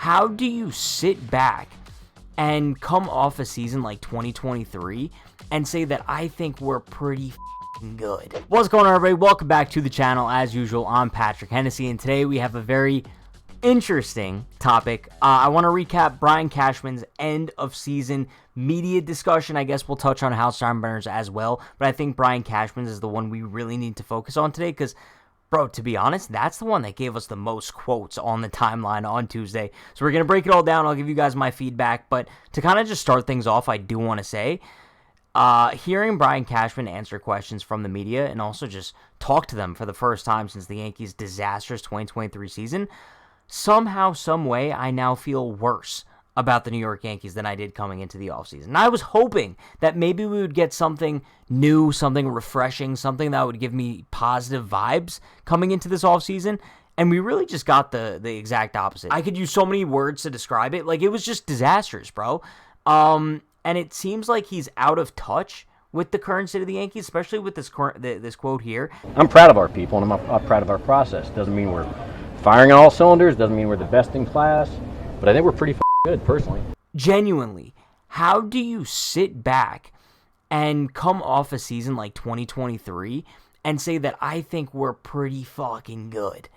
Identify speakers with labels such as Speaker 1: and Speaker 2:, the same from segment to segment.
Speaker 1: how do you sit back and come off a season like 2023 and say that I think we're pretty good? What's going on, everybody? Welcome back to the channel. As usual, I'm Patrick Hennessy, and today we have a very interesting topic. I want to recap Brian Cashman's end of season media discussion. I guess we'll touch on Hal Steinbrenner's as well, but I think Brian Cashman's is the one we really need to focus on today because, bro, to be honest, that's the one that gave us the most quotes on the timeline on Tuesday. So we're going to break it all down. I'll give you guys my feedback, but to kind of just start things off, I do want to say, hearing Brian Cashman answer questions from the media and also just talk to them for the first time since the Yankees' disastrous 2023 season, somehow, some way, I now feel worse about the New York Yankees than I did coming into the offseason. And I was hoping that maybe we would get something new, something refreshing, something that would give me positive vibes coming into this offseason, and we really just got the exact opposite. I could use so many words to describe it. Like, it was just disastrous, bro. And it seems like he's out of touch with the current state of the Yankees, especially with this quote here.
Speaker 2: I'm proud of our people, and I'm proud of our process. Doesn't mean we're firing on all cylinders, doesn't mean we're the best in class, but I think we're pretty good, personally.
Speaker 1: Genuinely, how do you sit back and come off a season like 2023 and say that I think we're pretty fucking good?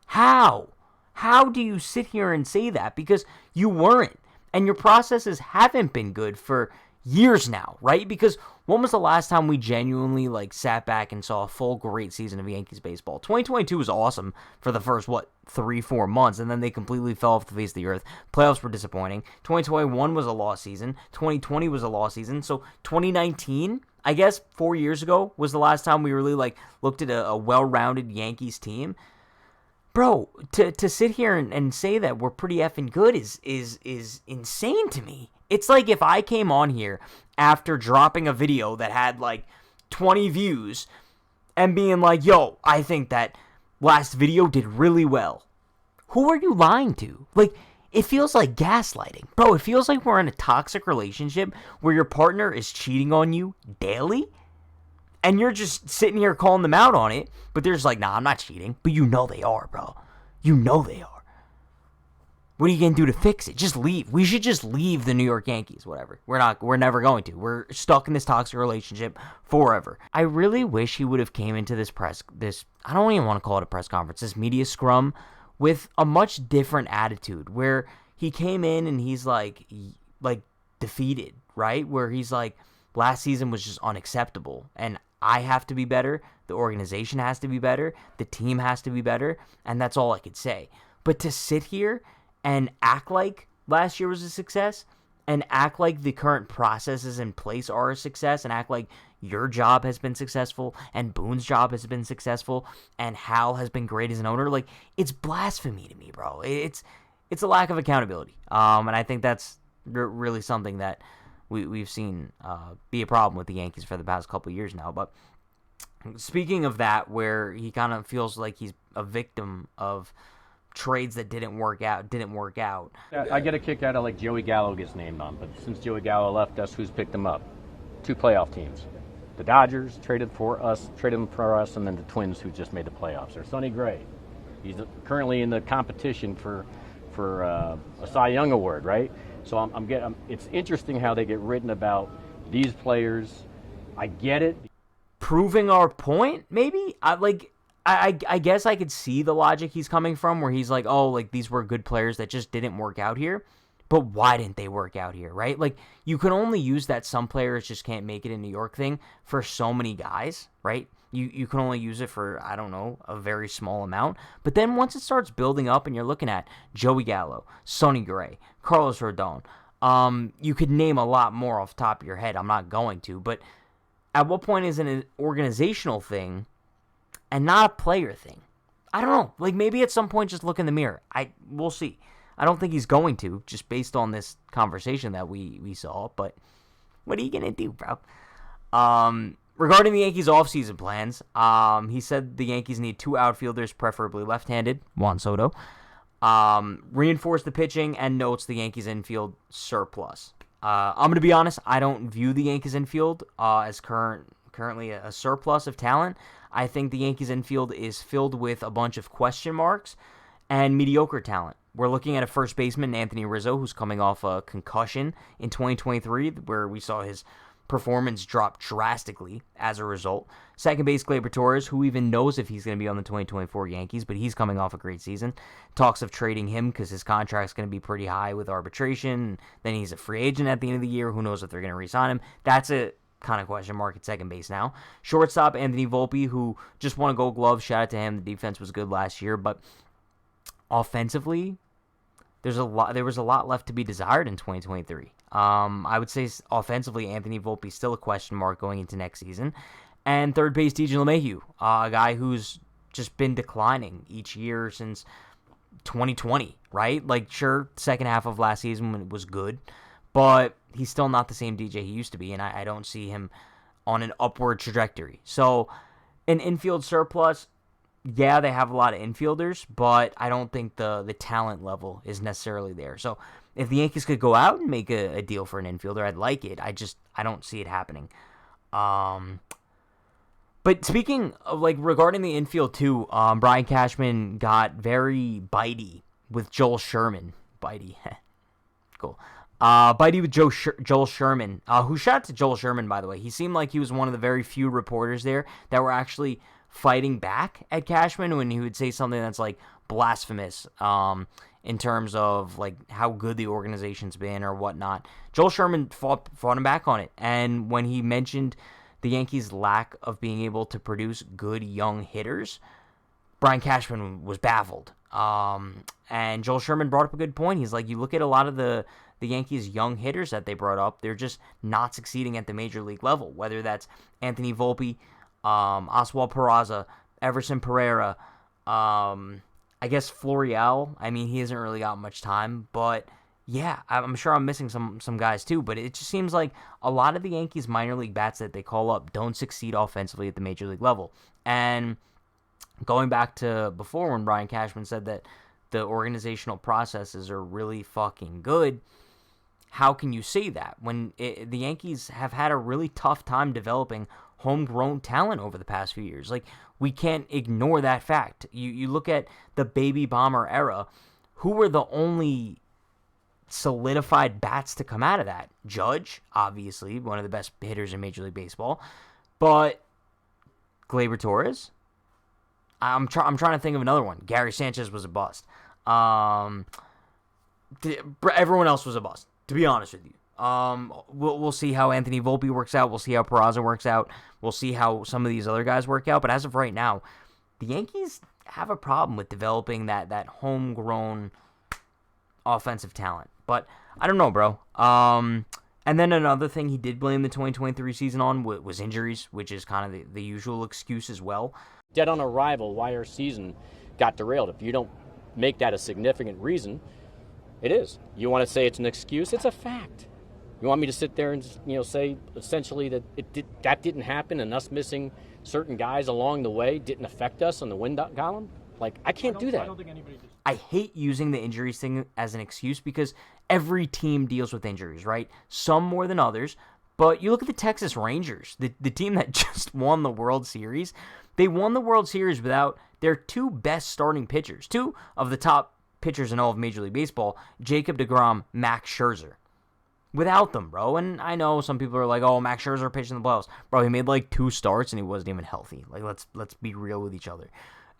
Speaker 1: How? How do you sit here and say that? Because you weren't, and your processes haven't been good for years now, right? Because when was the last time we genuinely sat back and saw a full great season of Yankees baseball? 2022 was awesome for the first 3-4 months, and then they completely fell off the face of the earth. Playoffs were disappointing. 2021 was a lost season. 2020 was a lost season. So 2019, I guess 4 years ago, was the last time we really looked at a well-rounded Yankees team. Bro, to sit here and say that we're pretty effing good is insane to me. It's like if I came on here after dropping a video that had 20 views and being like, yo, I think that last video did really well. Who are you lying to? It feels like gaslighting. Bro, it feels like we're in a toxic relationship where your partner is cheating on you daily and you're just sitting here calling them out on it, but they're just like, nah, I'm not cheating. But you know they are, bro. You know they are. What are you going to do to fix it? Just leave. We should just leave the New York Yankees, whatever. We're never going to. We're stuck in this toxic relationship forever. I really wish he would have came into this I don't even want to call it a press conference, this media scrum with a much different attitude where he came in and he's defeated, right? Where he's like, last season was just unacceptable and I have to be better. The organization has to be better. The team has to be better. And that's all I could say. But to sit here and act like last year was a success, and act like the current processes in place are a success, and act like your job has been successful, and Boone's job has been successful, and Hal has been great as an owner, it's blasphemy to me, bro. It's a lack of accountability. And I think that's really something that we've seen be a problem with the Yankees for the past couple of years now. But speaking of that, where he kind of feels like he's a victim of trades that didn't work out.
Speaker 2: I get a kick out of Joey Gallo gets named on, but since Joey Gallo left us, who's picked him up? 2 playoff teams. The Dodgers traded him for us, and then the Twins, who just made the playoffs. Or Sonny Gray. He's currently in the competition for a Cy Young Award, right? So it's interesting how they get written about these players. I get it.
Speaker 1: Proving our point, maybe? I guess I could see the logic he's coming from where he's like, oh, these were good players that just didn't work out here. But why didn't they work out here, right? You can only use that some players just can't make it in New York thing for so many guys, right? You can only use it for, I don't know, a very small amount. But then once it starts building up and you're looking at Joey Gallo, Sonny Gray, Carlos Rodon, you could name a lot more off the top of your head. I'm not going to. But at what point is it an organizational thing and not a player thing? I don't know. Maybe at some point just look in the mirror. We'll see. I don't think he's going to, just based on this conversation that we saw. But what are you going to do, bro? Regarding the Yankees' offseason plans, he said the Yankees need 2 outfielders, preferably left-handed, Juan Soto. Reinforce the pitching, and notes the Yankees' infield surplus. I'm going to be honest, I don't view the Yankees' infield as currently a surplus of talent. I think the Yankees infield is filled with a bunch of question marks and mediocre talent. We're looking at a first baseman, Anthony Rizzo, who's coming off a concussion in 2023, where we saw his performance drop drastically as a result. Second base, Gleyber Torres, who even knows if he's going to be on the 2024 Yankees, but he's coming off a great season. Talks of trading him because his contract's going to be pretty high with arbitration. Then he's a free agent at the end of the year. Who knows if they're going to re-sign him? That's a kind of question mark at second base now. Shortstop, Anthony Volpe, who just won a Gold Glove. Shout out to him. The defense was good last year, but offensively, there was a lot left to be desired in 2023. I would say offensively, Anthony Volpe still a question mark going into next season. And third base, DJ LeMahieu, a guy who's just been declining each year since 2020, right? Like, sure, second half of last season was good, but he's still not the same DJ he used to be, and I don't see him on an upward trajectory. So, an infield surplus, yeah, they have a lot of infielders, but I don't think the talent level is necessarily there. So if the Yankees could go out and make a deal for an infielder, I'd like it. I don't see it happening. But speaking of, like, regarding the infield too, Brian Cashman got very bitey with Joel Sherman. Bitey. Cool. Bitey with Joel Sherman, who shout out to Joel Sherman, by the way. He seemed like he was one of the very few reporters there that were actually fighting back at Cashman when he would say something that's, like, blasphemous in terms of, like, how good the organization's been or whatnot. Joel Sherman fought him back on it, and when he mentioned the Yankees' lack of being able to produce good young hitters, Brian Cashman was baffled. And Joel Sherman brought up a good point. He's like, you look at a lot of the Yankees' young hitters that they brought up, they're just not succeeding at the major league level, whether that's Anthony Volpe, Oswald Peraza, Everson Pereira, I guess Florial. I mean, he hasn't really got much time, but yeah, I'm sure I'm missing some guys too, but it just seems like a lot of the Yankees minor league bats that they call up don't succeed offensively at the major league level. And going back to before when Brian Cashman said that the organizational processes are really fucking good, how can you say that when the Yankees have had a really tough time developing homegrown talent over the past few years? Like, we can't ignore that fact. You look at the baby bomber era, who were the only solidified bats to come out of that? Judge, obviously, one of the best hitters in Major League Baseball, but Gleyber Torres. I'm trying to think of another one. Gary Sanchez was a bust. Everyone else was a bust, to be honest with you. We'll see how Anthony Volpe works out. We'll see how Peraza works out. We'll see how some of these other guys work out. But as of right now, the Yankees have a problem with developing that homegrown offensive talent. But I don't know, bro. And then another thing he did blame the 2023 season on was injuries, which is kind of the usual excuse as well.
Speaker 2: Dead on arrival why our season got derailed. If you don't make that a significant reason, it is. You want to say it's an excuse? It's a fact. You want me to sit there and say essentially that that didn't happen and us missing certain guys along the way didn't affect us on the win column? Like, I can't do that.
Speaker 3: I don't think anybody just...
Speaker 1: I hate using the injuries thing as an excuse because every team deals with injuries, right? Some more than others. But you look at the Texas Rangers, the team that just won the World Series. They won the World Series without their two best starting pitchers, two of the top pitchers in all of Major League Baseball, Jacob deGrom, Max Scherzer. Without them, bro. And I know some people are like, oh, Max Scherzer pitched in the playoffs. Bro, he made like 2 starts and he wasn't even healthy. Like, let's be real with each other.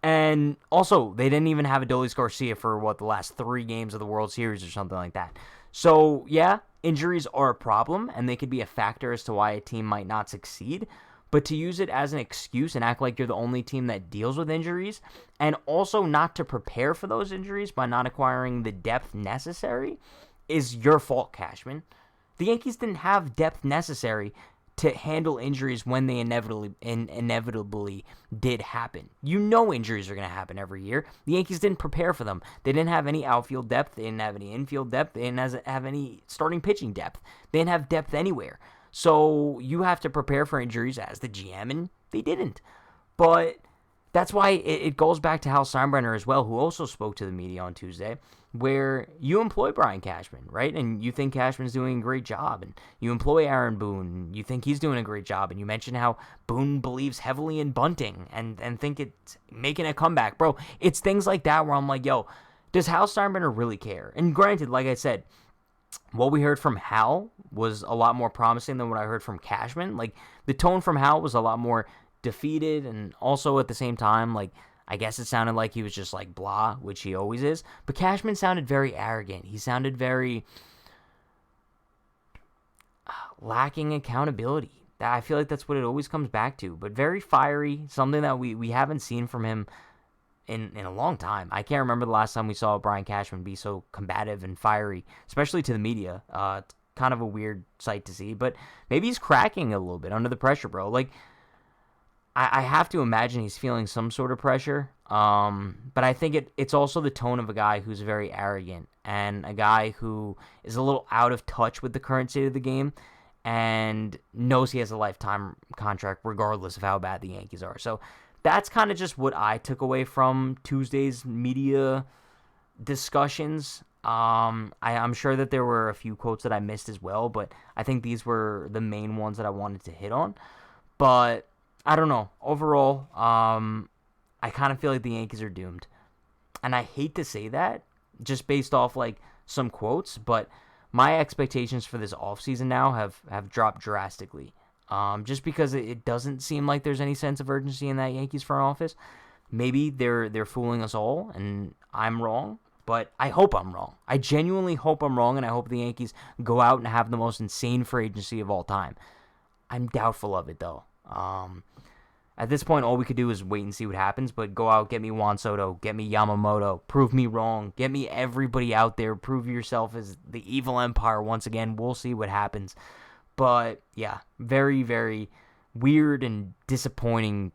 Speaker 1: And also, they didn't even have Adolis Garcia for, the last 3 games of the World Series or something like that. So, yeah, injuries are a problem, and they could be a factor as to why a team might not succeed. But to use it as an excuse and act like you're the only team that deals with injuries, and also not to prepare for those injuries by not acquiring the depth necessary, is your fault, Cashman. The Yankees didn't have depth necessary to handle injuries when they inevitably did happen. You know injuries are going to happen every year. The Yankees didn't prepare for them. They didn't have any outfield depth. They didn't have any infield depth. They didn't have any starting pitching depth. They didn't have depth anywhere. So you have to prepare for injuries as the GM, and they didn't. But that's why it goes back to Hal Steinbrenner as well, who also spoke to the media on Tuesday, where you employ Brian Cashman, right? And you think Cashman's doing a great job, and you employ Aaron Boone, and you think he's doing a great job, and you mention how Boone believes heavily in bunting and think it's making a comeback. Bro, it's things like that where I'm like, yo, does Hal Steinbrenner really care? And granted, like I said, what we heard from Hal was a lot more promising than what I heard from Cashman. Like, the tone from Hal was a lot more defeated, and also at the same time, like, I guess it sounded like he was just like blah, which he always is. But Cashman sounded very arrogant. He sounded very lacking accountability. I feel like that's what it always comes back to. But very fiery, something that we haven't seen from him in a long time. I can't remember the last time we saw Brian Cashman be so combative and fiery, especially to the media. It's kind of a weird sight to see, but maybe he's cracking a little bit under the pressure, bro. Like, I have to imagine he's feeling some sort of pressure, but I think it's also the tone of a guy who's very arrogant and a guy who is a little out of touch with the current state of the game and knows he has a lifetime contract regardless of how bad the Yankees are. So that's kind of just what I took away from Tuesday's media discussions. I'm sure that there were a few quotes that I missed as well, but I think these were the main ones that I wanted to hit on. But I don't know. Overall, I kind of feel like the Yankees are doomed. And I hate to say that just based off like some quotes, but my expectations for this offseason now have dropped drastically. Just because it doesn't seem like there's any sense of urgency in that Yankees front office. Maybe they're fooling us all, and I'm wrong, but I hope I'm wrong. I genuinely hope I'm wrong, and I hope the Yankees go out and have the most insane free agency of all time. I'm doubtful of it, though. At this point, all we could do is wait and see what happens, but go out, get me Juan Soto, get me Yamamoto, prove me wrong, get me everybody out there, prove yourself as the evil empire once again. We'll see what happens. But, yeah, very, very weird and disappointing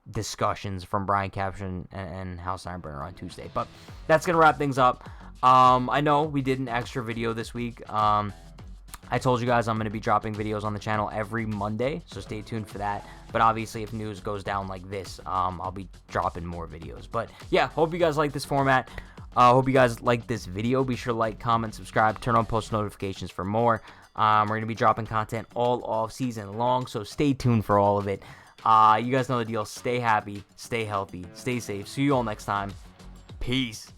Speaker 1: discussions from Brian Cashman and Hal Steinbrenner on Tuesday. But that's going to wrap things up. I know we did an extra video this week. I told you guys I'm going to be dropping videos on the channel every Monday, so stay tuned for that. But obviously, if news goes down like this, I'll be dropping more videos. But yeah, hope you guys like this format. Hope you guys like this video. Be sure to like, comment, subscribe, turn on post notifications for more. We're going to be dropping content all off season long, so stay tuned for all of it. You guys know the deal. Stay happy, stay healthy, stay safe. See you all next time. Peace.